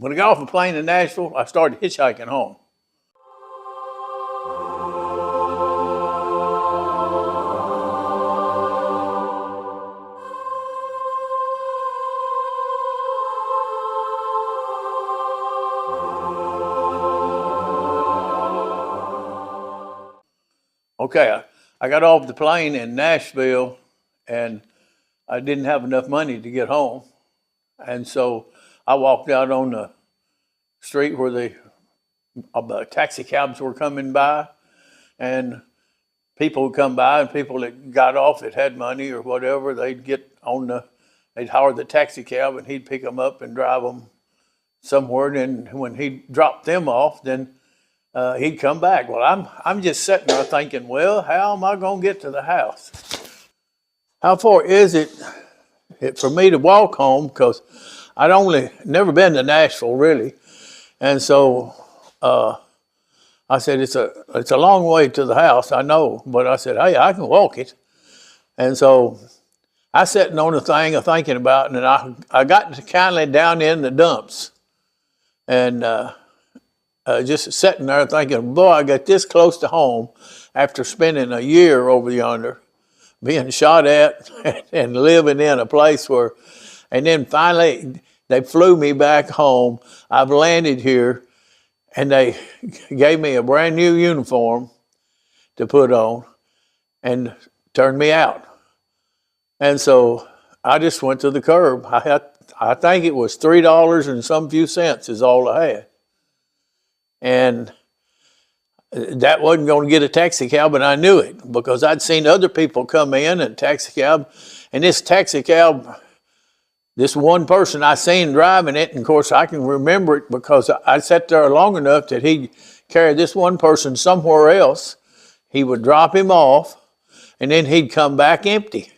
when I got off the plane in Nashville, I started hitchhiking home. Okay, I got off the plane in Nashville, and I didn't have enough money to get home. And so I walked out on the street where the taxi cabs were coming by, and people would come by, and people that got off that had money or whatever, they'd hire the taxi cab, and he'd pick them up and drive them somewhere. And then when he dropped them off, then he'd come back. Well, I'm just sitting there thinking, well, how am I going to get to the house? How far is it for me to walk home? Because I'd never been to Nashville really, and so I said it's a long way to the house, I know, but I said, hey, I can walk it. And so I sitting on the thing of thinking about it, and I got kind of down in the dumps, and just sitting there thinking, boy, I got this close to home after spending a year over yonder, being shot at and living in a place where, and then finally they flew me back home. I've landed here, and they gave me a brand new uniform to put on and turned me out. And so I just went to the curb. I think it was $3 and some few cents is all I had. And that wasn't going to get a taxi cab, and I knew it because I'd seen other people come in and taxi cab. And this taxi cab, this one person I seen driving it, and of course I can remember it because I sat there long enough that he'd carry this one person somewhere else. He would drop him off, and then he'd come back empty.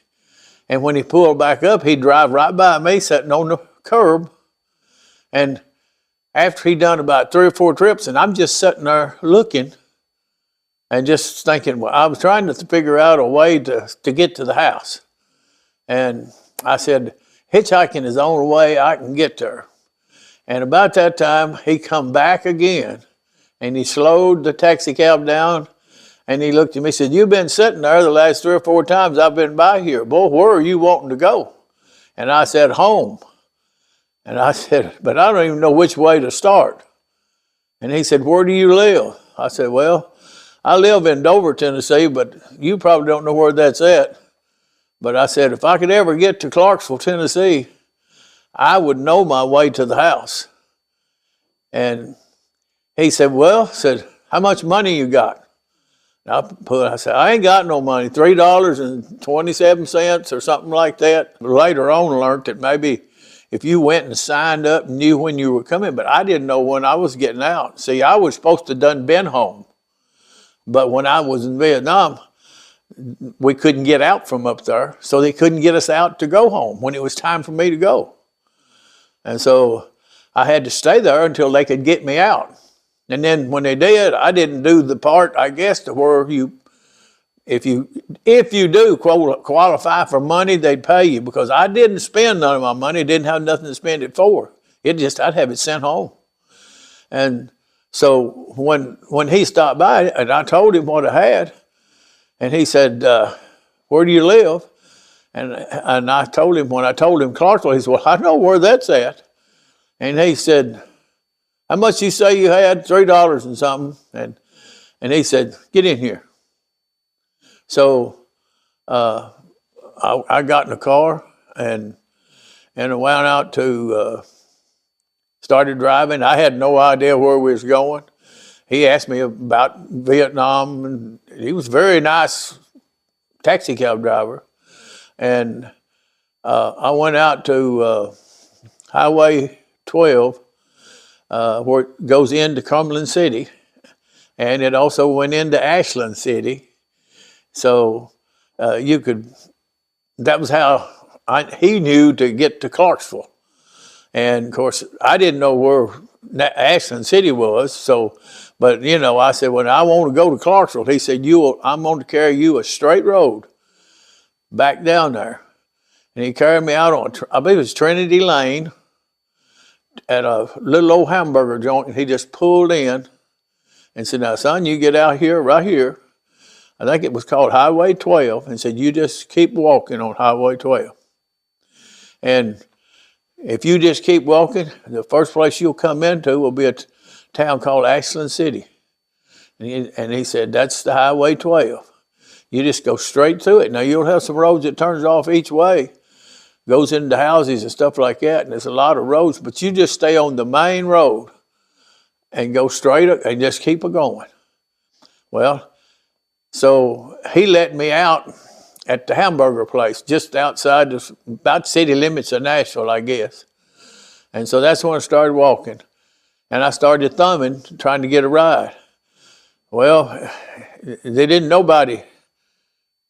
And when he pulled back up, he'd drive right by me sitting on the curb. And after he'd done about 3 or 4 trips, and I'm just sitting there looking and just thinking, well, I was trying to figure out a way to get to the house. And I said, hitchhiking is the only way I can get there. And about that time, he come back again, and he slowed the taxi cab down, and he looked at me and said, you've been sitting there the last 3 or 4 times I've been by here. Boy, where are you wanting to go? And I said, home. And I said, but I don't even know which way to start. And he said, where do you live? I said, well, I live in Dover, Tennessee, but you probably don't know where that's at. But I said, if I could ever get to Clarksville, Tennessee, I would know my way to the house. And he said, well, how much money you got? I said, I ain't got no money, $3.27 or something like that. Later on, I learned that maybe if you went and signed up and knew when you were coming, but I didn't know when I was getting out. See, I was supposed to have been home. But when I was in Vietnam, we couldn't get out from up there, so they couldn't get us out to go home when it was time for me to go. And so I had to stay there until they could get me out. And then when they did, I didn't do the part, I guess, to where if you do qualify for money, they'd pay you, because I didn't spend none of my money, didn't have nothing to spend it for. I'd have it sent home. And so when he stopped by, and I told him what I had, and he said, where do you live? And I told him, when I told him Clarksville, he said, well, I know where that's at. And he said, how much you say you had? $3 and something. And he said, get in here. So I got in the car and I went out to, started driving. I had no idea where we was going. He asked me about Vietnam, and he was a very nice taxi cab driver. And I went out to Highway 12, where it goes into Cumberland City, and it also went into Ashland City. So that was how he knew to get to Clarksville. And of course, I didn't know where Ashland City was, but I said, well, I want to go to Clarksville. He said, I'm going to carry you a straight road back down there. And he carried me out on, I believe it was Trinity Lane, at a little old hamburger joint, and he just pulled in and said, "Now, son, you get out here, right here." I think it was called Highway 12, and said, "You just keep walking on Highway 12. And if you just keep walking, the first place you'll come into will be a town called Ashland City." And he said, "That's the Highway 12. You just go straight through it. Now, you'll have some roads that turns off each way, goes into houses and stuff like that, and there's a lot of roads, but you just stay on the main road and go straight up and just keep it going." Well, so he let me out at the hamburger place, just outside, about city limits of Nashville, I guess. And so that's when I started walking. And I started thumbing, trying to get a ride. Well, nobody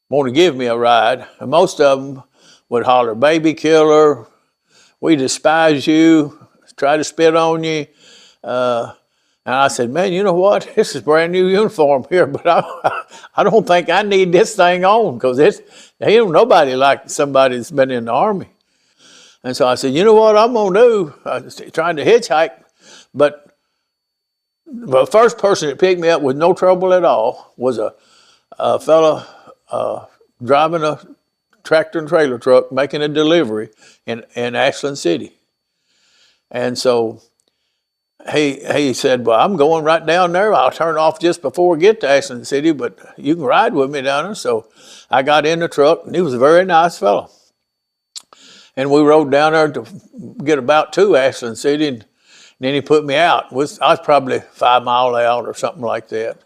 want to give me a ride. And most of them would holler, "Baby killer, we despise you, try to spit on you." And I said, "Man, you know what? This is a brand new uniform here, but I don't think I need this thing on, because ain't nobody like somebody that's been in the Army." And so I said, "You know what I'm going to do?" I was trying to hitchhike, but the first person that picked me up with no trouble at all was a fella driving a tractor and trailer truck, making a delivery in Ashland City. And so he said, "Well, I'm going right down there. I'll turn off just before we get to Ashland City, but you can ride with me down there." So I got in the truck, and he was a very nice fellow. And we rode down there to get about to Ashland City, and then he put me out. I was probably 5 miles out or something like that.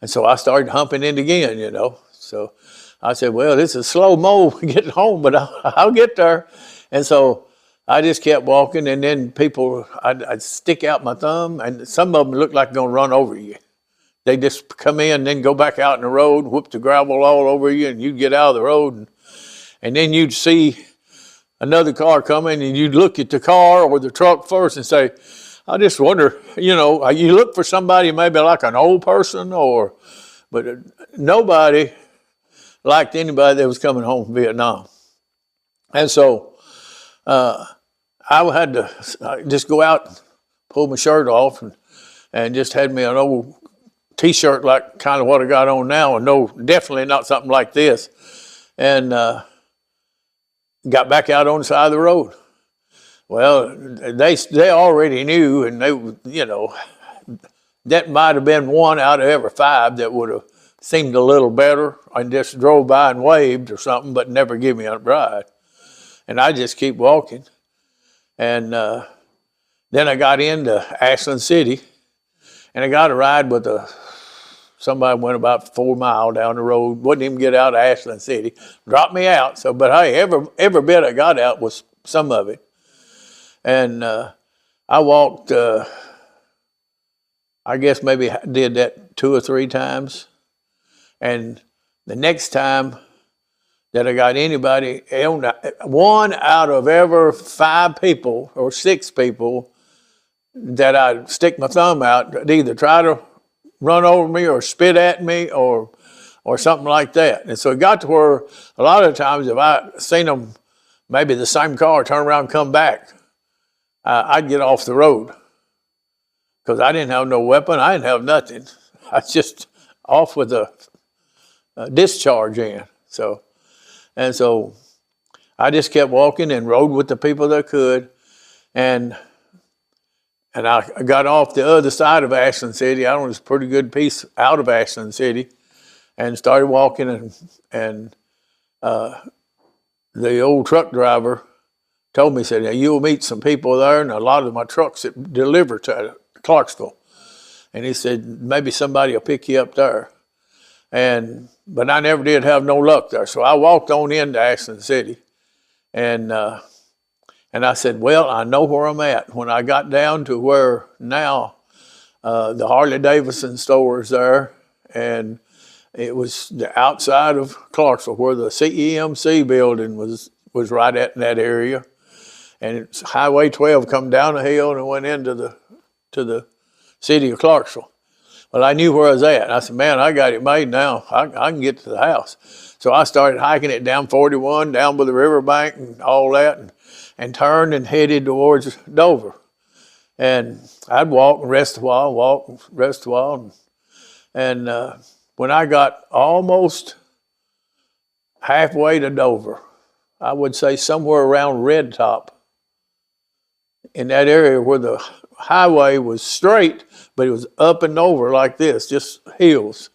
And so I started humping it again, you know. So I said, "Well, this is slow-mo getting home, but I'll get there." And so I just kept walking, and then people, I'd stick out my thumb, and some of them looked like they're going to run over you. They just come in, then go back out in the road, whoop the gravel all over you, and you'd get out of the road. And then you'd see another car coming, and you'd look at the car or the truck first and say, "I just wonder," you know, you look for somebody maybe like an old person, but nobody liked anybody that was coming home from Vietnam. And so I had to just go out, pull my shirt off, and just had me an old T-shirt like kind of what I got on now, and no, definitely not something like this. And got back out on the side of the road. Well, they already knew, and you know, that might have been one out of every 5 that would have seemed a little better and just drove by and waved or something, but never give me a ride. And I just keep walking. And then I got into Ashland City, and I got a ride with somebody went about 4 miles down the road, wouldn't even get out of Ashland City, dropped me out. So, but hey, every bit I got out was some of it. And I walked, I guess maybe did that 2 or 3 times. And the next time that I got anybody, 1 out of every 5 people or 6 people that I'd stick my thumb out, they'd either try to run over me or spit at me or something like that. And so it got to where a lot of times if I seen them, maybe the same car, turn around and come back, I'd get off the road, because I didn't have no weapon. I didn't have nothing. I was just off with a discharge in. So I just kept walking and rode with the people that could. And I got off the other side of Ashland City. I was a pretty good piece out of Ashland City, and started walking. And the old truck driver told me, said, "You'll meet some people there, and a lot of my trucks that deliver to Clarksville." And he said, "Maybe somebody will pick you up there." But I never did have no luck there. So I walked on into Ashland City, and I said, "Well, I know where I'm at." When I got down to where now the Harley Davidson store is there, and it was the outside of Clarksville where the CEMC building was right at in that area. And it's Highway 12 come down the hill and went into the city of Clarksville. Well, I knew where I was at. And I said, "Man, I got it made now. I can get to the house." So I started hiking it down 41, down by the riverbank and all that, and turned and headed towards Dover. And I'd walk and rest a while, walk and rest a while. And when I got almost halfway to Dover, I would say somewhere around Red Top, in that area where the highway was straight, but it was up and over like this, just hills.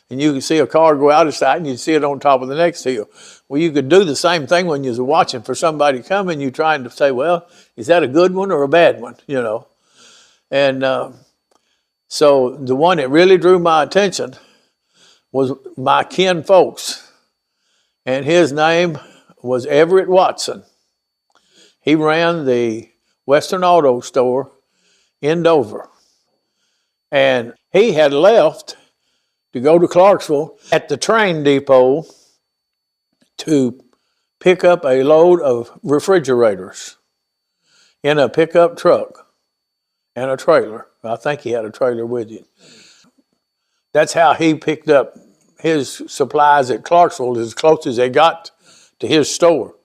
And you could see a car go out of sight and you'd see it on top of the next hill. Well, you could do the same thing when you're watching for somebody coming. You're trying to say, well, is that a good one or a bad one, you know? And so the one that really drew my attention was my kin folks. And his name was Everett Watson. He ran the Western Auto Store in Dover. And he had left to go to Clarksville at the train depot to pick up a load of refrigerators in a pickup truck and a trailer. I think he had a trailer with him. That's how he picked up his supplies at Clarksville, as close as they got to his store.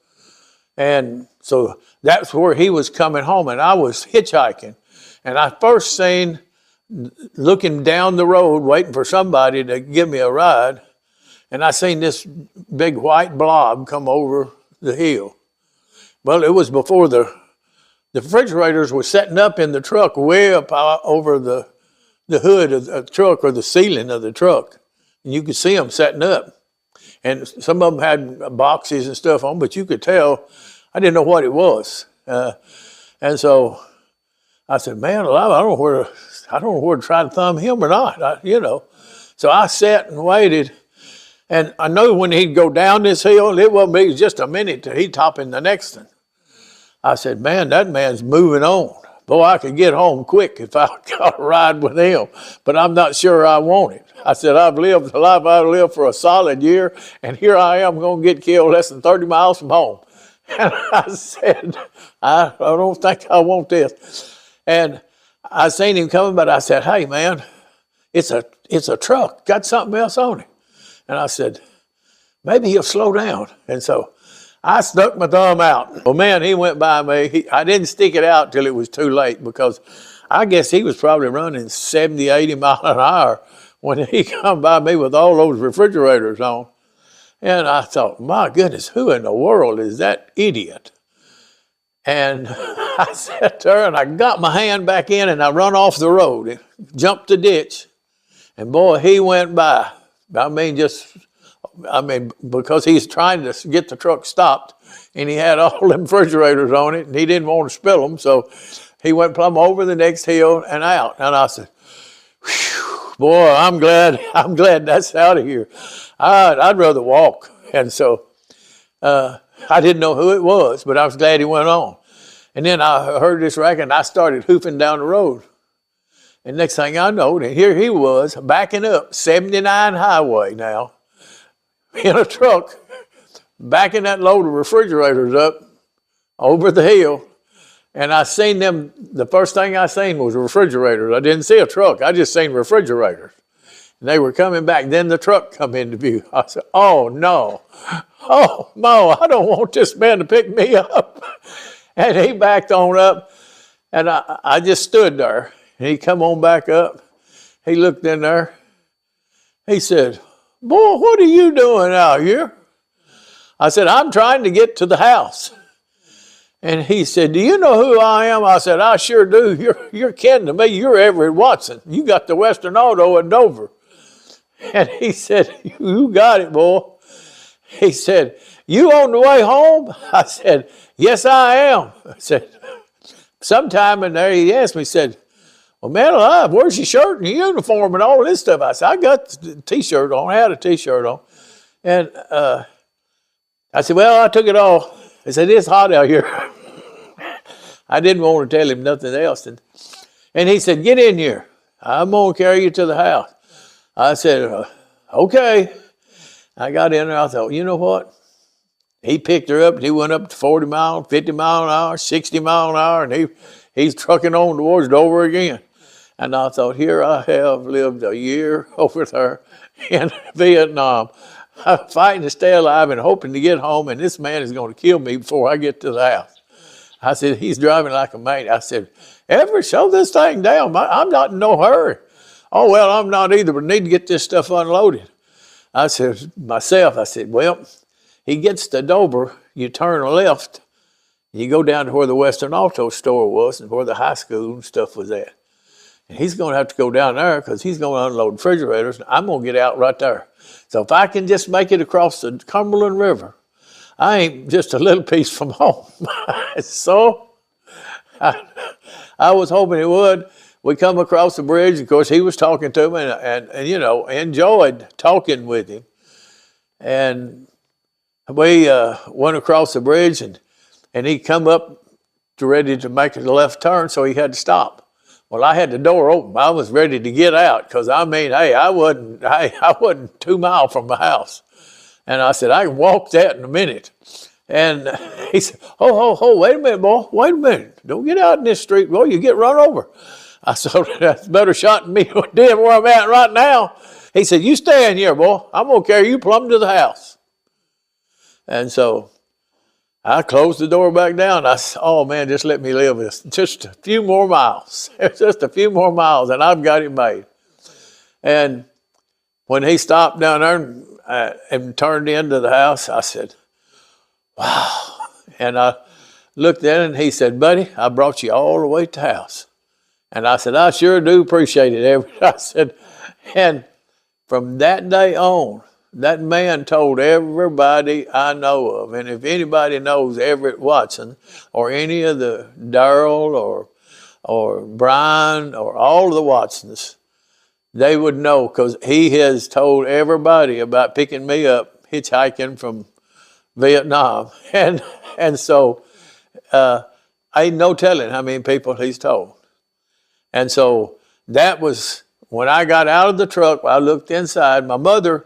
And so that's where he was coming home, and I was hitchhiking. And I first seen, looking down the road, waiting for somebody to give me a ride, and I seen this big white blob come over the hill. Well, it was before the refrigerators were setting up in the truck way up over the hood of the truck or the ceiling of the truck. And you could see them setting up. And some of them had boxes and stuff on, but you could tell, I didn't know what it was. And so I said, man, I don't know where to try to thumb him or not, you know. So I sat and waited. And I know when he'd go down this hill, it wasn't me, just a minute till he'd top in the next one. I said, man, that man's moving on. Boy, I could get home quick if I got a ride with him, but I'm not sure I want it. I said, I've lived the life I've lived for a solid year, and here I am going to get killed less than 30 miles from home. And I said, I don't think I want this. And I seen him coming, but I said, hey, man, it's a truck, got something else on it. And I said, maybe he'll slow down. And so I stuck my thumb out. Well, man, he went by me. I didn't stick it out till it was too late, because I guess he was probably running 70, 80 miles an hour when he come by me with all those refrigerators on. And I thought, my goodness, who in the world is that idiot? And I sat there and I got my hand back in and I run off the road and jumped the ditch. And boy, he went by. I mean, because he's trying to get the truck stopped, and he had all them refrigerators on it, and he didn't want to spill them, so he went plumb over the next hill and out. And I said, whew, boy, I'm glad that's out of here. I'd rather walk. And so I didn't know who it was, but I was glad he went on. And then I heard this racket, and I started hoofing down the road. And next thing I know, and here he was backing up 79 highway now in a truck, backing that load of refrigerators up over the hill. And I seen them, the first thing I seen was refrigerators. I didn't see a truck, I just seen refrigerators. And they were coming back, then the truck come into view. I said, oh no, I don't want this man to pick me up. And he backed on up, and I just stood there. And he come on back up. He looked in there. He said, boy, what are you doing out here? I said, I'm trying to get to the house. And he said, do you know who I am? I said, I sure do. You're kin to me. You're Everett Watson. You got the Western Auto in Dover. And he said, you got it, boy. He said, you on the way home? I said, yes, I am. I said, sometime in there he asked me, he said, well, man alive, where's your shirt and your uniform and all this stuff? I said, I got the T-shirt on. I had a T-shirt on. And I said, well, I took it off. He said, it's hot out here. I didn't want to tell him nothing else. And he said, get in here. I'm going to carry you to the house. I said, okay. I got in there. I thought, you know what? He picked her up, and he went up to 40 miles, 50 miles an hour, 60 miles an hour, and he's trucking on towards Dover again. And I thought, here I have lived a year over there in Vietnam, fighting to stay alive and hoping to get home, and this man is going to kill me before I get to the house. I said, he's driving like a maniac. I said, Everett, slow this thing down. I'm not in no hurry. Oh, well, I'm not either, but I need to get this stuff unloaded. I said, well, he gets to Dover, you turn left, you go down to where the Western Auto Store was and where the high school and stuff was at. And he's going to have to go down there because he's going to unload refrigerators. And I'm going to get out right there. So if I can just make it across the Cumberland River, I ain't just a little piece from home. So I was hoping it would. We come across the bridge. Of course, he was talking to me and you know, enjoyed talking with him. And we went across the bridge and he come up ready to make a left turn, so he had to stop. Well, I had the door open. I was ready to get out because, I mean, hey, I wasn't 2 miles from the house. And I said, I can walk that in a minute. And he said, wait a minute, boy. Wait a minute. Don't get out in this street, boy. You get run over. I said, that's a better shot than me doing where I'm at right now. He said, you stay in here, boy. I'm going to carry you plumb to the house. And so I closed the door back down. I said, oh, man, just let me live this. Just a few more miles. Just a few more miles, and I've got it made. And when he stopped down there and turned into the house, I said, wow. And I looked at him, and he said, buddy, I brought you all the way to the house. And I said, I sure do appreciate it. I said, and from that day on, that man told everybody I know of, and if anybody knows Everett Watson or any of the Darrell or Brian or all of the Watsons, they would know because he has told everybody about picking me up hitchhiking from Vietnam. And so ain't no telling how many people he's told. And so that was, when I got out of the truck, I looked inside. My mother,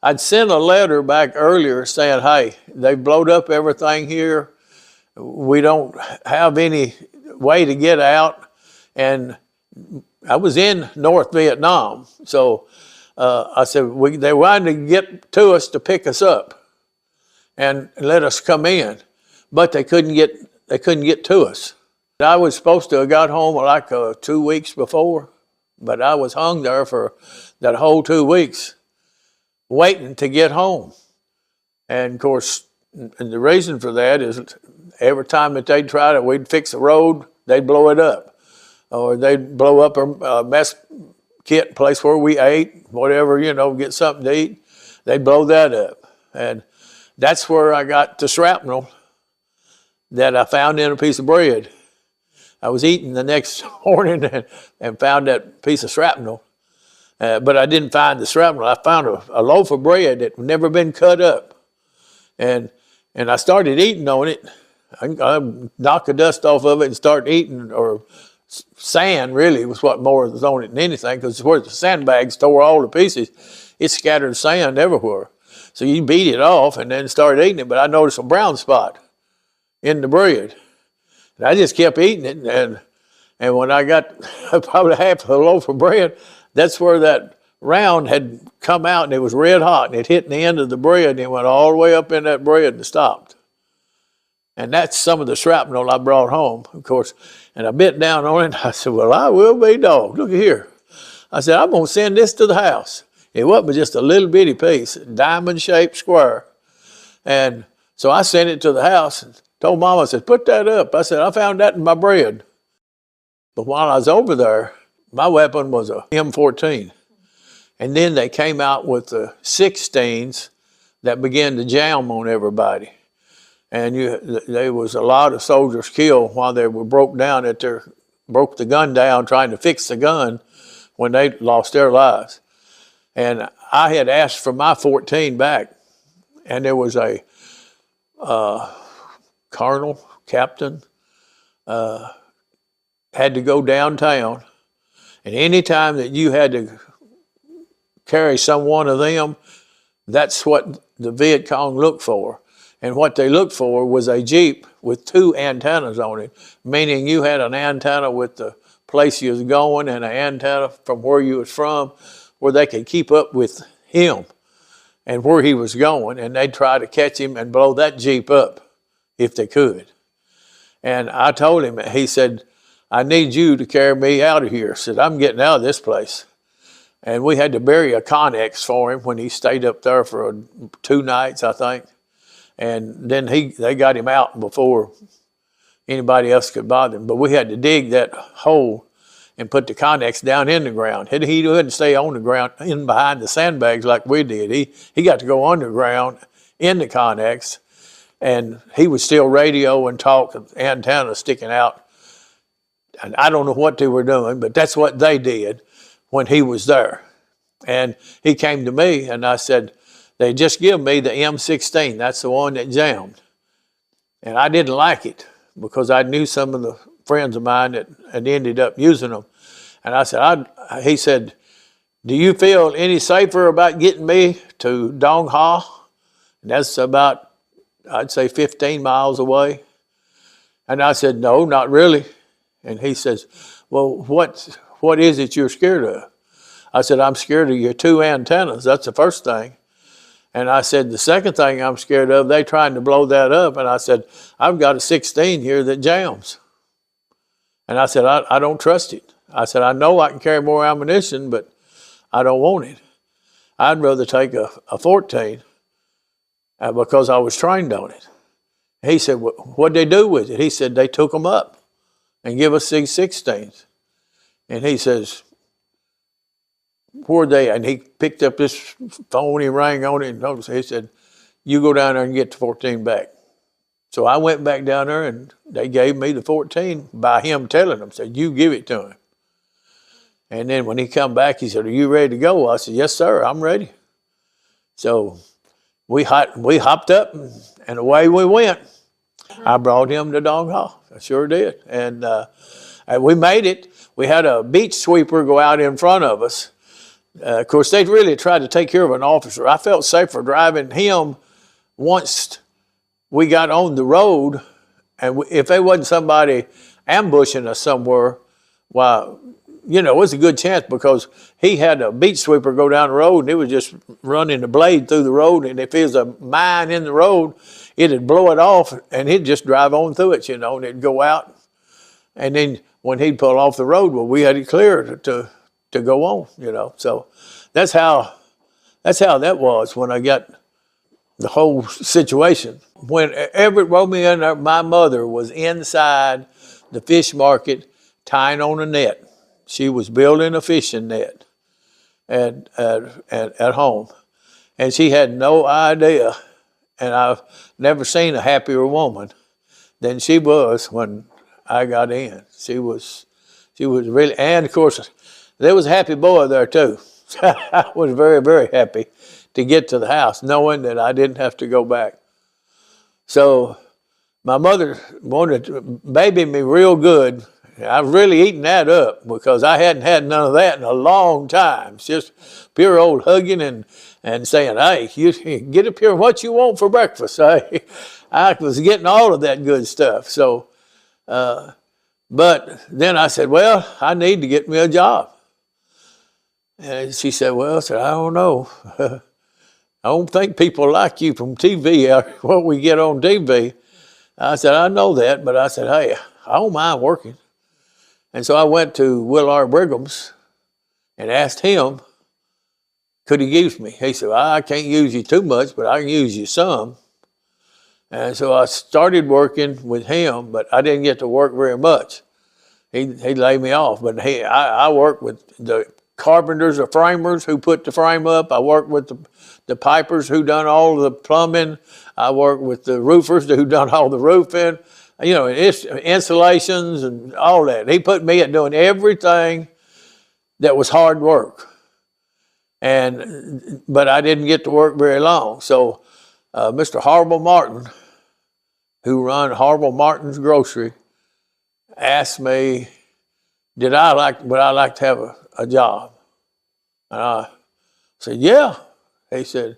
I'd sent a letter back earlier saying, hey, they blowed up everything here. We don't have any way to get out. And I was in North Vietnam. So I said, they wanted to get to us to pick us up and let us come in. But they couldn't get to us. I was supposed to have got home like 2 weeks before, but I was hung there for that whole 2 weeks waiting to get home. And of course, and the reason for that is every time that they'd try to, we'd fix a road, they'd blow it up. Or they'd blow up a mess kit place where we ate, whatever, you know, get something to eat. They'd blow that up. And that's where I got the shrapnel that I found in a piece of bread. I was eating the next morning and found that piece of shrapnel. But I didn't find the shrapnel. I found a loaf of bread that had never been cut up. And I started eating on it. I knocked the dust off of it and started eating, or sand really was what more was on it than anything, because where the sandbags tore all the pieces, it scattered sand everywhere. So you beat it off and then started eating it, but I noticed a brown spot in the bread. And I just kept eating it, and when I got probably half a loaf of bread, that's where that round had come out, and it was red hot, and it hit the end of the bread, and it went all the way up in that bread and stopped. And that's some of the shrapnel I brought home, of course. And I bit down on it, and I said, well, I will be dogged. Look here. I said, I'm going to send this to the house. It wasn't but just a little bitty piece, diamond-shaped square. And so I sent it to the house and told Mom, I said, put that up. I said, I found that in my bread. But while I was over there, my weapon was a M14. And then they came out with the 16s that began to jam on everybody. And there was a lot of soldiers killed while they were broke the gun down trying to fix the gun when they lost their lives. And I had asked for my 14 back, and there was a captain, had to go downtown, and any time that you had to carry some one of them, that's what the Viet Cong looked for. And what they looked for was a Jeep with 2 antennas on it, meaning you had an antenna with the place you was going and an antenna from where you was from, where they could keep up with him and where he was going, and they'd try to catch him and blow that Jeep up if they could. And I told him, he said, I need you to carry me out of here. I said, I'm getting out of this place. And we had to bury a Connex for him when he stayed up there for 2 nights, I think. And then they got him out before anybody else could bother him. But we had to dig that hole and put the Connex down in the ground. He wouldn't stay on the ground in behind the sandbags like we did. He got to go underground in the Connex, and he would still radio and talk, antenna sticking out. And I don't know what they were doing, but that's what they did when he was there. And he came to me, and I said, they just give me the M16. That's the one that jammed. And I didn't like it because I knew some of the friends of mine that had ended up using them. And I said, he said, do you feel any safer about getting me to Dong Ha? And that's about, I'd say 15 miles away. And I said, no, not really. And he says, well, what is it you're scared of? I said, I'm scared of your 2 antennas. That's the first thing. And I said, the second thing I'm scared of, they trying to blow that up. And I said, I've got a 16 here that jams. And I said, I don't trust it. I said, I know I can carry more ammunition, but I don't want it. I'd rather take a 14 because I was trained on it. He said, what'd they do with it? He said, they took them up and give us 16s. And he says, where are they? And he picked up this phone, he rang on it, and he said, you go down there and get the 14 back. So I went back down there, and they gave me the 14 by him telling them, said, you give it to him. And then when he come back, he said, are you ready to go? I said, yes, sir, I'm ready. So we hopped up, and away we went. I brought him to Dong Ha. I sure did. And we made it. We had a beach sweeper go out in front of us. Of course, they really tried to take care of an officer. I felt safer driving him once we got on the road, and if there wasn't somebody ambushing us somewhere, why, you know, it was a good chance because he had a beach sweeper go down the road, and it was just running the blade through the road, and if there was a mine in the road, it'd blow it off, and he'd just drive on through it, you know, and it'd go out. And then when he'd pull off the road, well, we had it clear to go on, you know. So that's how that was when I got the whole situation. When Everett wrote me in there, my mother was inside the fish market tying on a net. She was building a fishing net at home. And she had no idea, and I've never seen a happier woman than she was when I got in. She was really, and of course, there was a happy boy there too. I was very, very happy to get to the house, knowing that I didn't have to go back. So my mother wanted to baby me real good. I was really eating that up because I hadn't had none of that in a long time. It's just pure old hugging and saying, hey, you get up here, what you want for breakfast? I was getting all of that good stuff. So, but then I said, well, I need to get me a job. And she said, well, I said, I don't know. I don't think people like you from TV, what we get on TV. I said, I know that, but I said, hey, I don't mind working. And so I went to Will R. Brigham's and asked him, could he use me? He said, well, I can't use you too much, but I can use you some. And so I started working with him, but I didn't get to work very much. He laid me off, but I worked with the carpenters or framers who put the frame up. I worked with the pipers who done all the plumbing. I worked with the roofers who done all the roofing, you know, insulations and all that. He put me at doing everything that was hard work. But I didn't get to work very long. So Mr. Horrible Martin, who run Horrible Martin's Grocery, asked me, would I like to have a job? And I said, yeah. He said,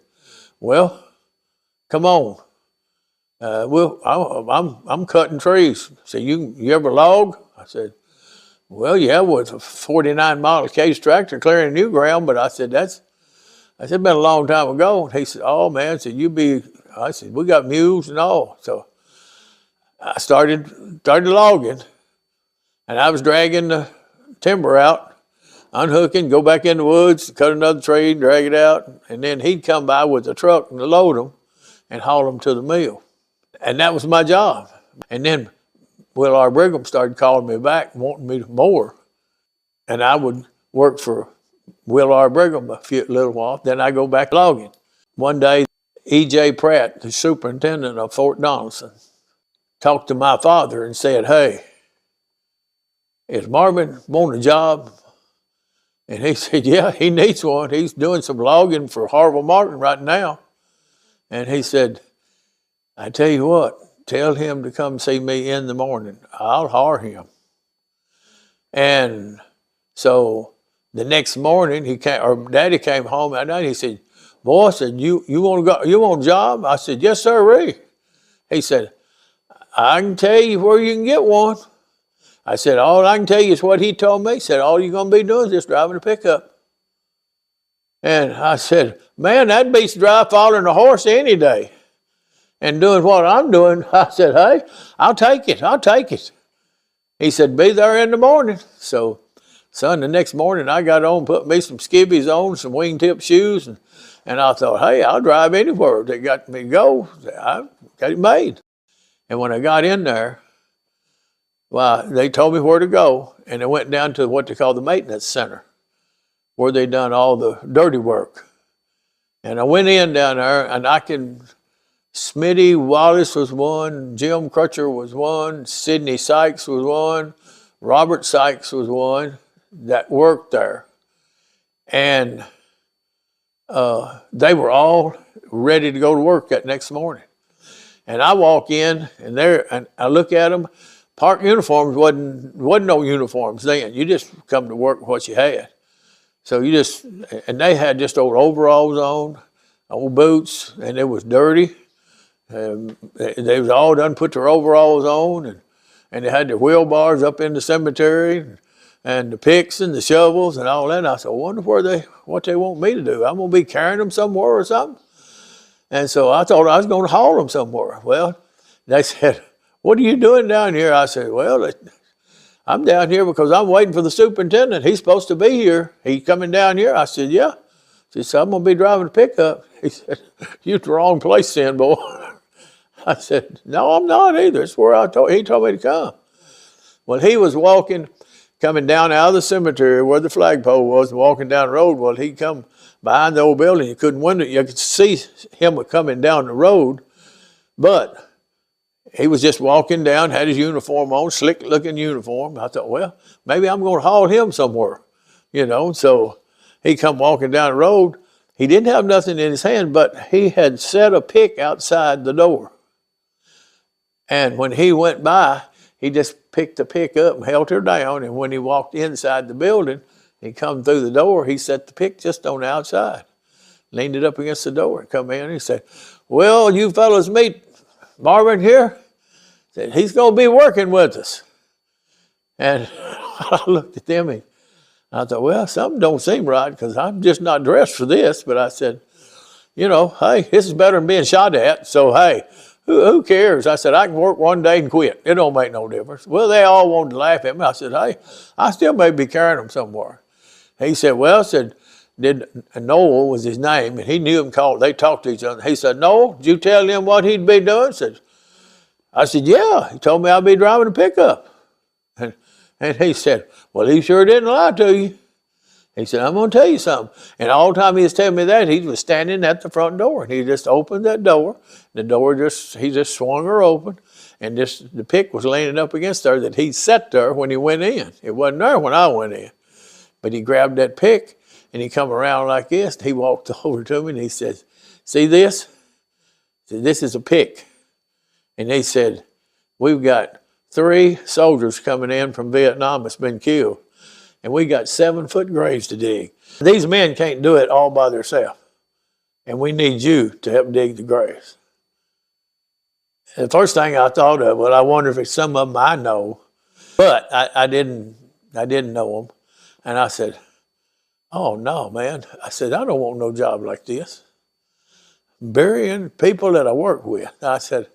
well, come on. I'm cutting trees. So you ever log? I said, well, yeah, with a 49 model case tractor clearing new ground, but I said, it's been a long time ago. And he said, oh man, I said, we got mules and all. So I started logging, and I was dragging the timber out, unhooking, go back in the woods, cut another tree, drag it out, and then he'd come by with a truck and load them and haul them to the mill. And that was my job. And then Will R. Brigham started calling me back, wanting me more. And I would work for Will R. Brigham a little while, then I go back logging. One day, E.J. Pratt, the superintendent of Fort Donelson, talked to my father and said, "Hey, is Marvin want a job?" And he said, "Yeah, he needs one. He's doing some logging for Harville Martin right now." And he said, "I tell you what, tell him to come see me in the morning. I'll hire him." And so the next morning, Daddy came home at night. He said, "Boy," said, you want to go? You want a job?" I said, "Yes, sir." He said, "I can tell you where you can get one." I said, "All I can tell you is what he told me." He said, "All you're going to be doing is just driving a pickup." And I said, "Man, that beats dry following a horse any day." And doing what I'm doing, I said, "Hey, I'll take it. He said, "Be there in the morning." So, son, the next morning I got on, put me some skivvies on, some wingtip shoes, and I thought, hey, I'll drive anywhere. They got me to go. I got it made. And when I got in there, well, they told me where to go, and I went down to what they call the maintenance center, where they done all the dirty work. And I went in down there, and Smitty Wallace was one, Jim Crutcher was one, Sidney Sykes was one, Robert Sykes was one that worked there. And they were all ready to go to work that next morning. And I walk in, and I look at them. Park uniforms wasn't no uniforms then. You just come to work with what you had. So and they had just old overalls on, old boots, and it was dirty. They was all done put their overalls on, and they had their wheelbars up in the cemetery, and the picks and the shovels and all that. And I said, I wonder what they want me to do. I'm going to be carrying them somewhere or something. And so I thought I was going to haul them somewhere. Well, they said, "What are you doing down here?" I said, "Well, I'm down here because I'm waiting for the superintendent. He's supposed to be here. He's coming down here." I said, "Yeah." He said, "I'm going to be driving a pickup." He said, "You're at the wrong place then, boy." I said, "No, I'm not either. It's where he told me to come." Well, he was coming down out of the cemetery where the flagpole was, and walking down the road. Well, he'd come behind the old building. You could see him coming down the road, but he was just walking down, had his uniform on, slick-looking uniform. I thought, well, maybe I'm going to haul him somewhere, So he come walking down the road. He didn't have nothing in his hand, but he had set a pick outside the door. And when he went by, he just picked the pick up and held her down. And when he walked inside the building, he come through the door, he set the pick just on the outside, leaned it up against the door and come in. And he said, "Well, you fellas meet Marvin here." Said, "He's going to be working with us." And I looked at them and I thought, well, something don't seem right because I'm just not dressed for this. But I said, hey, this is better than being shot at. So, hey, who cares? I said, I can work one day and quit. It don't make no difference. Well, they all wanted to laugh at me. I said, hey, I still may be carrying them somewhere. He said, Noel was his name, and he knew him they talked to each other. He said, "Noel, did you tell him what he'd be doing?" I said, "Yeah, he told me I'd be driving a pickup." And he said, "Well, he sure didn't lie to you." He said, "I'm going to tell you something." And all the time he was telling me that, he was standing at the front door, and he just opened that door. He just swung her open, and the pick was leaning up against her that he sat there when he went in. It wasn't there when I went in. But he grabbed that pick, and he come around like this, and he walked over to me, and he said, "See this?" He said, "This is a pick." And he said, "We've got 3 soldiers coming in from Vietnam that's been killed, and we got 7-foot graves to dig. These men can't do it all by themselves, and we need you to help dig the graves." And the first thing I thought of, well, I wonder if it's some of them I know, but I didn't know them. And I said, "Oh, no, man." I said, "I don't want no job like this. Burying people that I work with." I said,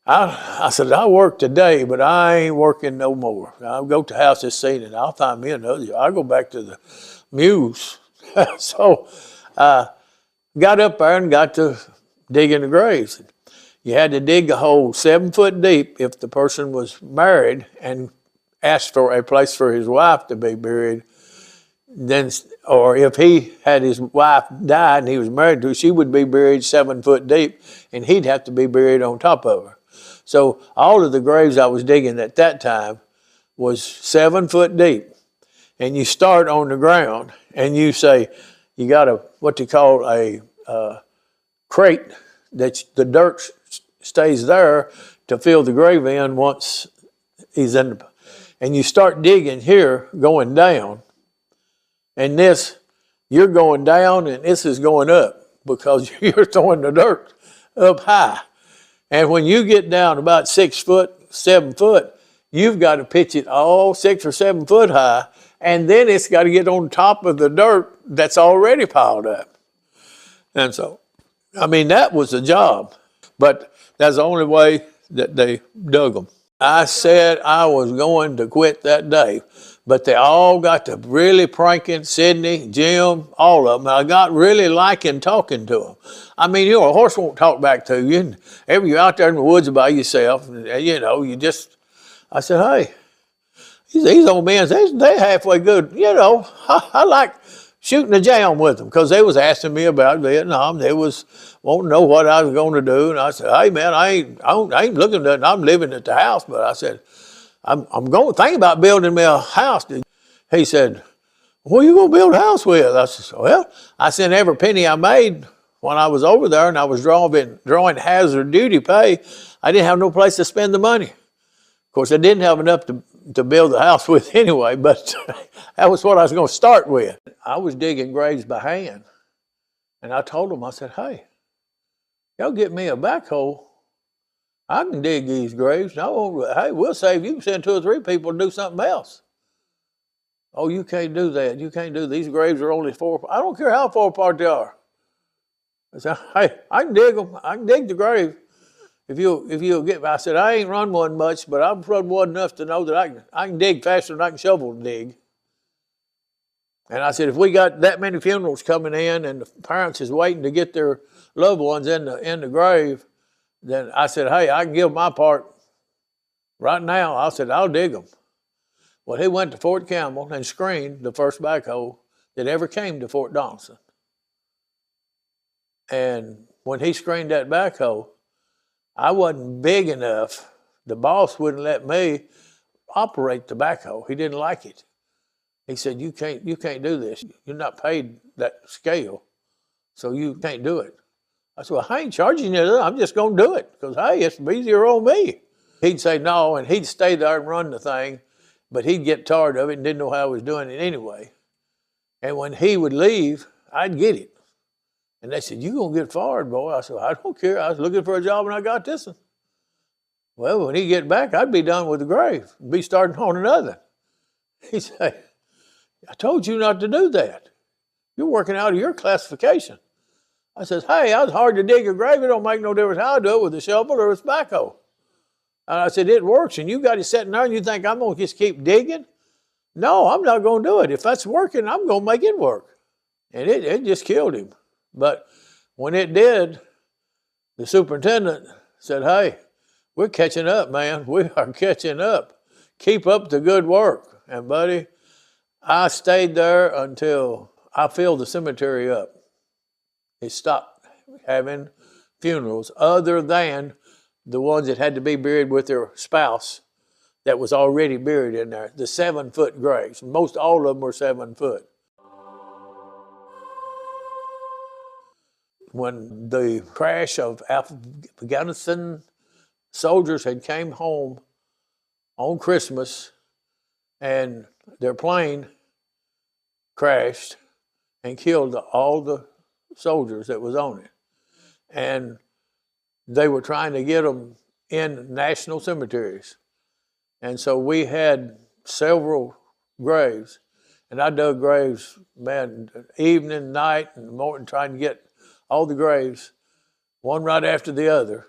I said, I work today, but I ain't working no more. I'll go to the house this evening. I'll find me another job. I'll go back to the Muse. So got up there and got to digging the graves. You had to dig a hole 7 foot deep if the person was married and asked for a place for his wife to be buried. Then, or if he had his wife died and he was married to her, she would be buried 7 foot deep, and he'd have to be buried on top of her. So all of the graves I was digging at that time was 7 foot deep. And you start on the ground and you say, you got a, what you call a crate that the dirt stays there to fill the grave in once he's in the, and you start digging here going down, and this, you're going down and this is going up because you're throwing the dirt up high. And when you get down about 6 foot, 7 foot, you've got to pitch it all 6 or 7 foot high, and then it's got to get on top of the dirt that's already piled up. And so, I mean, that was a job, but that's the only way that they dug them. I said I was going to quit that day, but they all got to really pranking, Sidney, Jim, all of them. I got really liking talking to them. I mean, you know, a horse won't talk back to you. And you're out there in the woods by yourself, and, you know, you just, I said, hey, these old men, they halfway good. You know, I like shooting a jam with them because they was asking me about Vietnam. They was wanting to know what I was going to do. And I said, hey, man, I ain't looking at it. I'm living at the house. But I said, I'm going to think about building me a house. He said, what are you going to build a house with? I said, well, I sent every penny I made when I was over there and I was drawing hazard duty pay. I didn't have no place to spend the money. Of course, I didn't have enough to build the house with anyway, but that was what I was going to start with. I was digging graves by hand, and I told them, I said, hey, y'all get me a backhoe. I can dig these graves. No, hey, we'll save you. Send 2 or 3 people to do something else. Oh, you can't do that. You can't do these graves are only 4. I don't care how far apart they are. I said, hey, I can dig them. I can dig the grave. If you'll get, I said, I ain't run one much, but I've run one enough to know that I can dig faster than I can shovel dig. And I said, if we got that many funerals coming in and the parents is waiting to get their loved ones in the grave, then I said, hey, I can give my part right now. I said, I'll dig them. Well, he went to Fort Campbell and screened the first backhoe that ever came to Fort Donelson. And when he screened that backhoe, I wasn't big enough. The boss wouldn't let me operate the backhoe. He didn't like it. He said, you can't do this. You're not paid that scale, so you can't do it. I said, well, I ain't charging you. I'm just going to do it because, hey, it's easier on me. He'd say no, and he'd stay there and run the thing, but he'd get tired of it and didn't know how I was doing it anyway. And when he would leave, I'd get it. And they said, you going to get fired, boy. I said, I don't care. I was looking for a job and I got this one. Well, when he get back, I'd be done with the grave and be starting on another. He said, I told you not to do that. You're working out of your classification. I said, hey, I was hard to dig a grave. It don't make no difference how I do it with a shovel or a backhoe. And I said, it works. And you got it sitting there and you think I'm going to just keep digging? No, I'm not going to do it. If that's working, I'm going to make it work. And it just killed him. But when it did, the superintendent said, hey, we're catching up, man. We are catching up. Keep up the good work. And, buddy, I stayed there until I filled the cemetery up. It stopped having funerals other than the ones that had to be buried with their spouse that was already buried in there, the 7 foot graves. Most all of them were 7 foot. When the crash of Afghanistan soldiers had came home on Christmas and their plane crashed and killed all the soldiers that was on it. And they were trying to get them in national cemeteries. And so we had several graves. And I dug graves, man, evening, night, and morning, trying to get all the graves, one right after the other,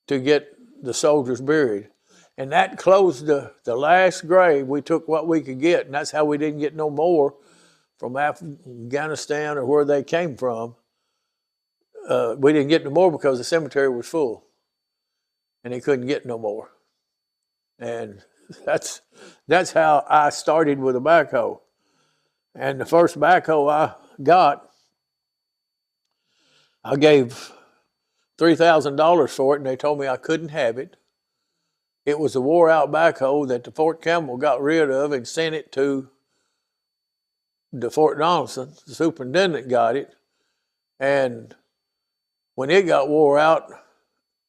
to get the soldiers buried. And that closed the last grave. We took what we could get, and that's how we didn't get no more from Afghanistan or where they came from. We didn't get no more because the cemetery was full, and they couldn't get no more. And that's how I started with a backhoe. And the first backhoe I got, I gave $3,000 for it, and they told me I couldn't have it. It was a wore-out backhoe that the Fort Campbell got rid of and sent it to the Fort Donelson. The superintendent got it, and when it got wore out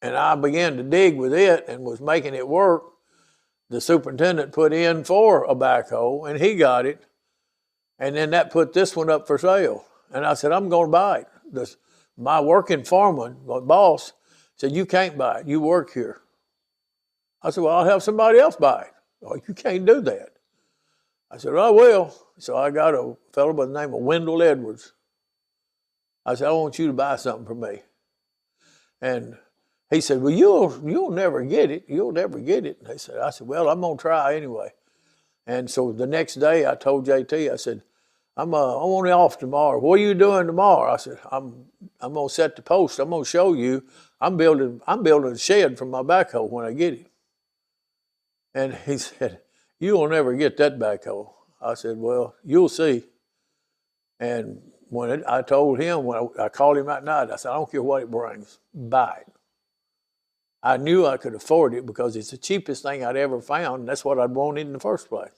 and I began to dig with it and was making it work, the superintendent put in for a backhoe, and he got it, and then that put this one up for sale. And I said, I'm going to buy it. My working foreman, my boss, said, you can't buy it. You work here. I said, well, I'll have somebody else buy it. Oh, you can't do that. I said, I will. So I got a fellow by the name of Wendell Edwards. I said, I want you to buy something for me. And he said, well, you'll never get it. You'll never get it. And I said, well, I'm going to try anyway. And so the next day I told JT, I said, I'm only off tomorrow. What are you doing tomorrow? I said, I'm going to set the post. I'm going to show you. I'm building a shed for my backhoe when I get it. And he said, you will never get that backhoe. I said, well, you'll see. And when I told him, when I called him that night, I said, I don't care what it brings, buy it. I knew I could afford it because it's the cheapest thing I'd ever found, and that's what I'd wanted in the first place.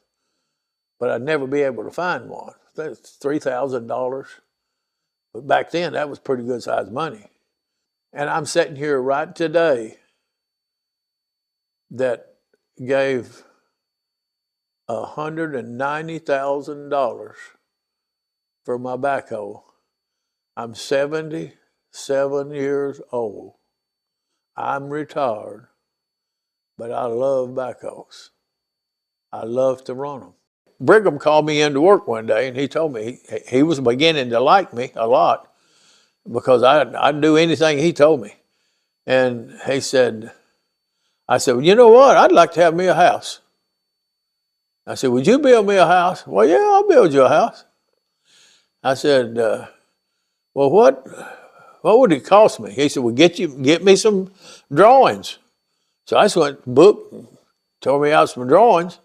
But I'd never be able to find one. That's $3,000. But back then, that was pretty good sized money. And I'm sitting here right today that gave $190,000 for my backhoe. I'm 77 years old. I'm retired, but I love backhoes. I love to run them. Brigham called me into work one day, and he told me he was beginning to like me a lot because I'd do anything he told me. And he said, I said, well, you know what? I'd like to have me a house. I said, would you build me a house? Well, yeah, I'll build you a house. I said, well, what would it cost me? He said, well, get me some drawings. So I just went book, tore me out some drawings.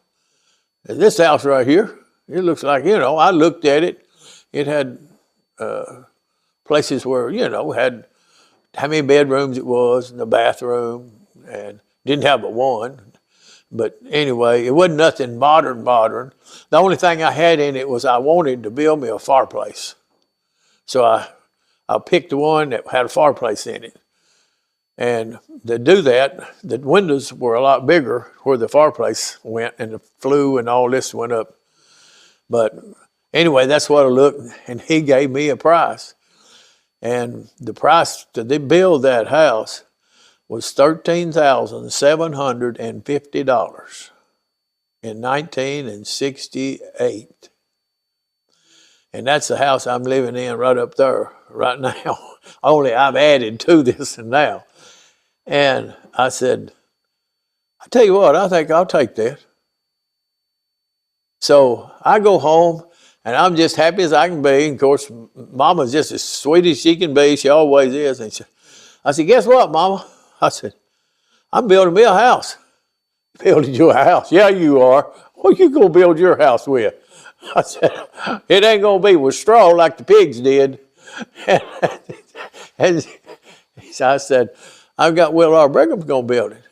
This house right here, it looks like, I looked at it. It had places where, had how many bedrooms it was, and the bathroom, and didn't have but one. But anyway, it wasn't nothing modern. The only thing I had in it was I wanted to build me a fireplace. So I picked the one that had a fireplace in it. And to do that, the windows were a lot bigger where the fireplace went, and the flue and all this went up. But anyway, that's what I looked, and he gave me a price. And the price to build that house was $13,750 in 1968. And that's the house I'm living in right up there right now. Only I've added to this and now. And I said, I tell you what, I think I'll take that. So I go home, and I'm just happy as I can be. And of course, Mama's just as sweet as she can be. She always is. And I said, guess what, Mama? I said, I'm building me a house. Building you a house? Yeah, you are. What you going to build your house with? I said, it ain't going to be with straw like the pigs did. And so I said, I've got Will R. Brigham's going to build it.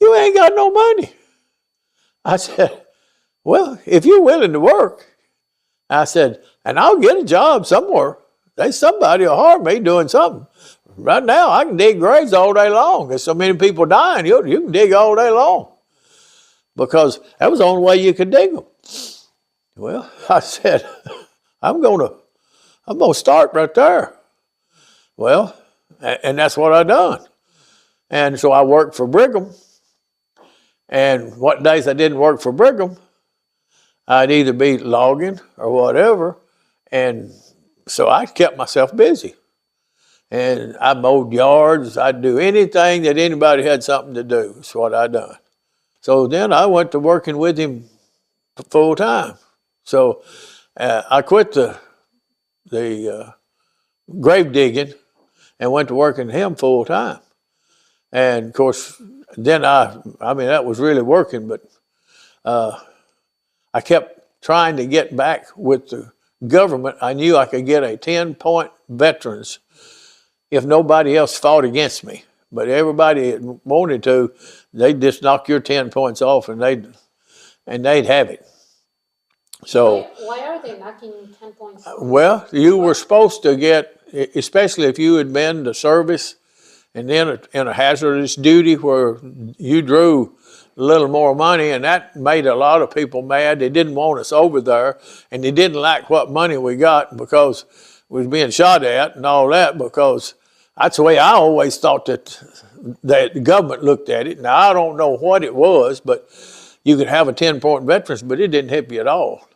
You ain't got no money. I said, well, if you're willing to work, I said, and I'll get a job somewhere. Somebody will hire me doing something. Right now, I can dig graves all day long. There's so many people dying, you can dig all day long. Because that was the only way you could dig them. Well, I said, I'm going to start right there. Well, and that's what I done. And so I worked for Brigham. And what days I didn't work for Brigham, I'd either be logging or whatever. And so I kept myself busy. And I mowed yards. I'd do anything that anybody had something to do. That's what I done. So then I went to working with him full time. So I quit the grave digging and went to working with him full time. And of course, then I mean, that was really working, but I kept trying to get back with the government. I knew I could get a 10-point veterans if nobody else fought against me. But everybody that wanted to, they'd just knock your 10 points off and they'd have it. So why are they knocking 10 points off? Well, you were supposed to get, especially if you had been to service and then in a hazardous duty where you drew a little more money, and that made a lot of people mad. They didn't want us over there, and they didn't like what money we got because we was being shot at and all that, because that's the way I always thought that the government looked at it. Now, I don't know what it was, but you could have a 10-point veterans, but it didn't help you at all.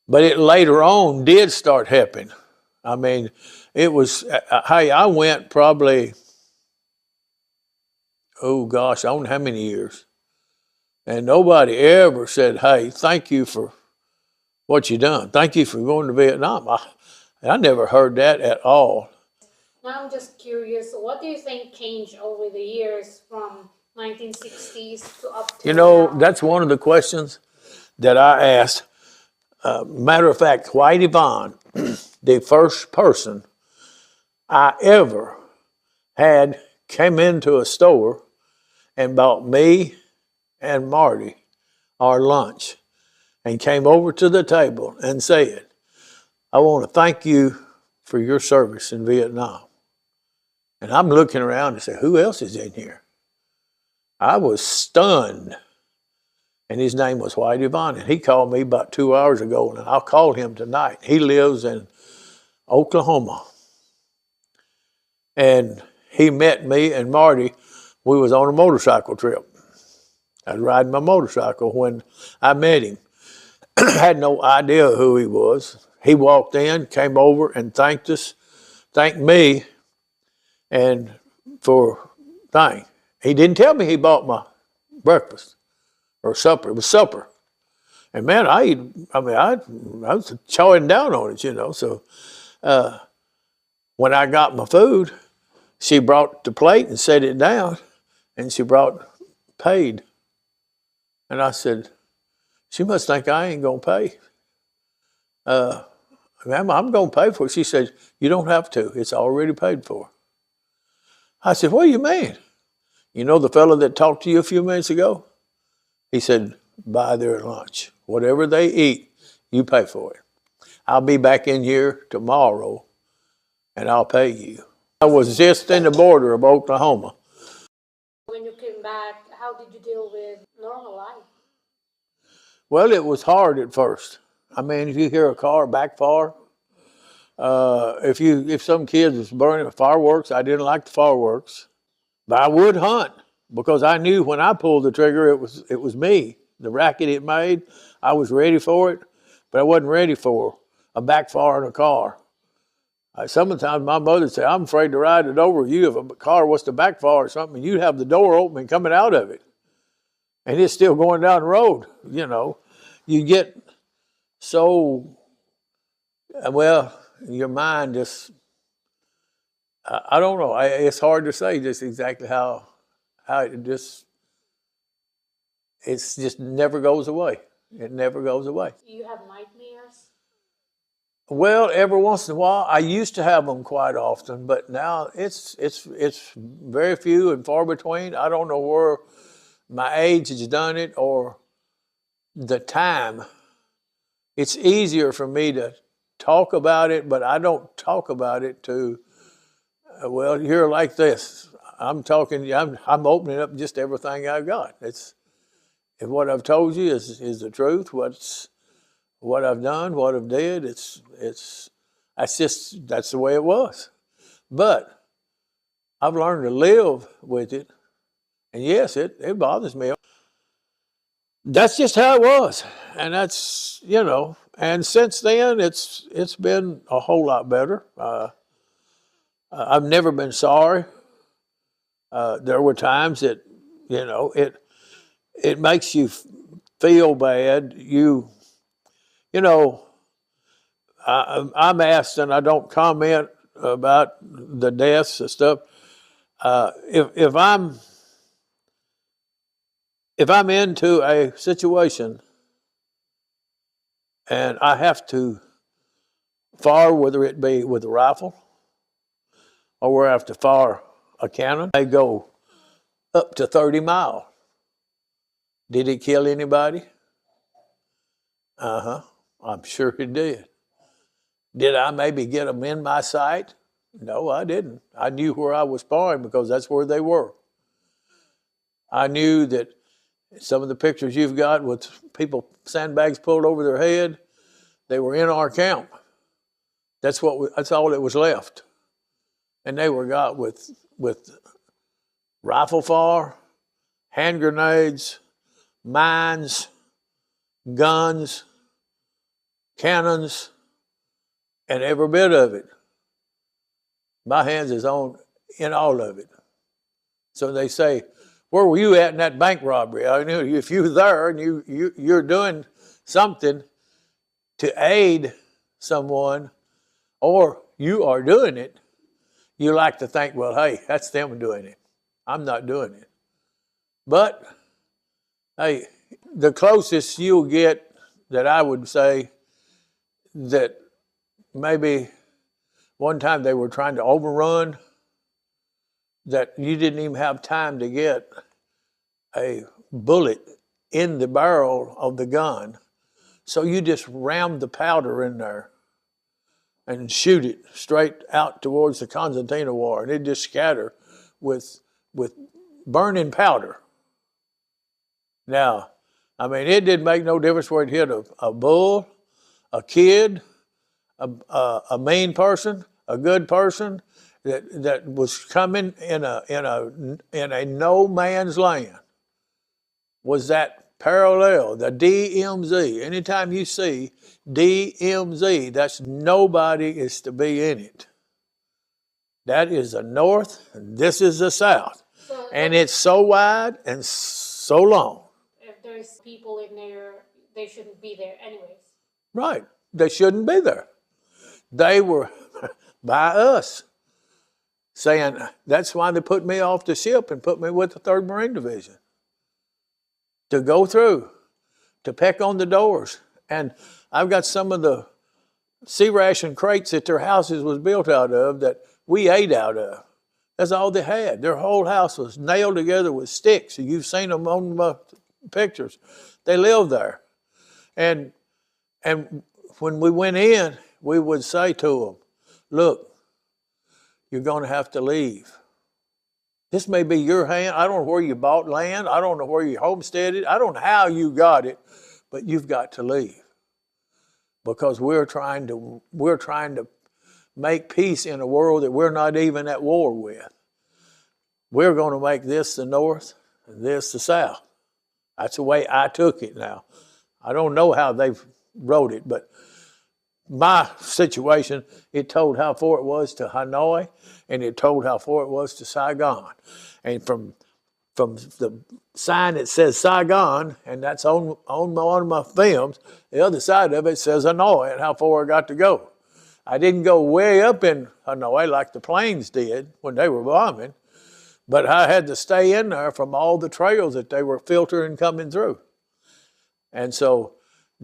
But it later on did start helping. I mean, it was, hey, I went probably, oh gosh, I don't know how many years. And nobody ever said, hey, thank you for what you done. Thank you for going to Vietnam. I never heard that at all. Now I'm just curious, what do you think changed over the years from 1960s to up to now? That's one of the questions that I asked. Matter of fact, Whitey Vaughn, the first person I ever had came into a store and bought me and Marty our lunch and came over to the table and said, I want to thank you for your service in Vietnam. And I'm looking around and say, who else is in here? I was stunned. And his name was Whitey Vaughn. And he called me about 2 hours ago, and I'll call him tonight. He lives in Oklahoma. And he met me and Marty. We was on a motorcycle trip. I was riding my motorcycle when I met him. Had no idea who he was. He walked in, came over and thanked us, thanked me, and for thing. He didn't tell me he bought my breakfast or supper. It was supper. And man, I was chowing down on it, So when I got my food, she brought the plate and set it down, and she paid. And I said, she must think I ain't gonna pay. Ma'am, I'm gonna pay for it. She said, you don't have to. It's already paid for. I said, what do you mean? You know the fellow that talked to you a few minutes ago? He said, buy their lunch. Whatever they eat, you pay for it. I'll be back in here tomorrow, and I'll pay you. I was just in the border of Oklahoma. When you came back, how did you deal with normal life? Well, it was hard at first. I mean, if you hear a car backfire, if some kids was burning fireworks, I didn't like the fireworks. But I would hunt because I knew when I pulled the trigger, it was me. The racket it made, I was ready for it, but I wasn't ready for a backfire in a car. Sometimes my mother said, I'm afraid to ride it over you if a car was to backfire or something, and you'd have the door open and coming out of it. And it's still going down the road, You get so, well, your mind just, I don't know. It's hard to say just exactly how it just never goes away. It never goes away. Do you have nightmares? Well, every once in a while. I used to have them quite often, but now it's very few and far between. I don't know where my age has done it or the time. It's easier for me to talk about it, but I don't talk about it to, well, you're like this. I'm opening up just everything I've got. If what I've told you is the truth, what I've done, what I've did, that's the way it was. But I've learned to live with it. And yes, it bothers me. That's just how it was. And that's, and since then it's been a whole lot better. I've never been sorry. There were times that, it makes you feel bad. I'm asked, and I don't comment about the deaths and stuff. If I'm into a situation and I have to fire, whether it be with a rifle or where I have to fire a cannon, they go up to 30 miles. Did it kill anybody? I'm sure it did. Did I maybe get them in my sight? No, I didn't. I knew where I was firing because that's where they were. I knew that some of the pictures you've got with people, sandbags pulled over their head, they were in our camp. That's all that was left. And they were got with rifle fire, hand grenades, mines, guns, cannons, and every bit of it. My hands is in all of it. So they say, where were you at in that bank robbery? I knew if you're there and you're doing something to aid someone, or you are doing it, you like to think, well, hey, that's them doing it. I'm not doing it. But, hey, the closest you'll get that I would say that maybe one time they were trying to overrun, that you didn't even have time to get a bullet in the barrel of the gun. So you just rammed the powder in there and shoot it straight out towards the concertina wire, and it just scatter with burning powder. Now, I mean, it didn't make no difference where it hit a bull, a kid, a mean person, a good person that was coming in a no man's land. Was that parallel, the DMZ? Anytime you see DMZ, that's nobody is to be in it. That is the north, and this is the south. And it's so wide and so long. If there's people in there, they shouldn't be there anyways. Right. They shouldn't be there. They were by us saying, that's why they put me off the ship and put me with the 3rd Marine Division. To go through, to peck on the doors. And I've got some of the sea ration crates that their houses was built out of that we ate out of. That's all they had. Their whole house was nailed together with sticks. You've seen them on my pictures. They lived there. And when we went in, we would say to them, look, you're going to have to leave. This may be your hand. I don't know where you bought land. I don't know where you homesteaded. I don't know how you got it, but you've got to leave. Because we're trying to make peace in a world that we're not even at war with. We're going to make this the north and this the south. That's the way I took it now. I don't know how they wrote it, but my situation, it told how far it was to Hanoi, and it told how far it was to Saigon. And from the sign that says Saigon, and that's on one of my films, the other side of it says Hanoi and how far I got to go. I didn't go way up in Hanoi like the planes did when they were bombing, but I had to stay in there from all the trails that they were filtering coming through. And so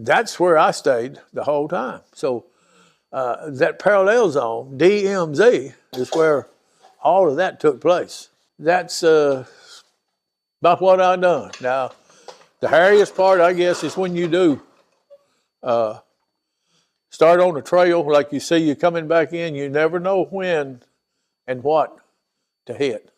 that's where I stayed the whole time. So that parallel zone, DMZ, is where all of that took place. That's about what I've done. Now, the hairiest part, I guess, is when you do start on a trail, like you see you coming back in, you never know when and what to hit.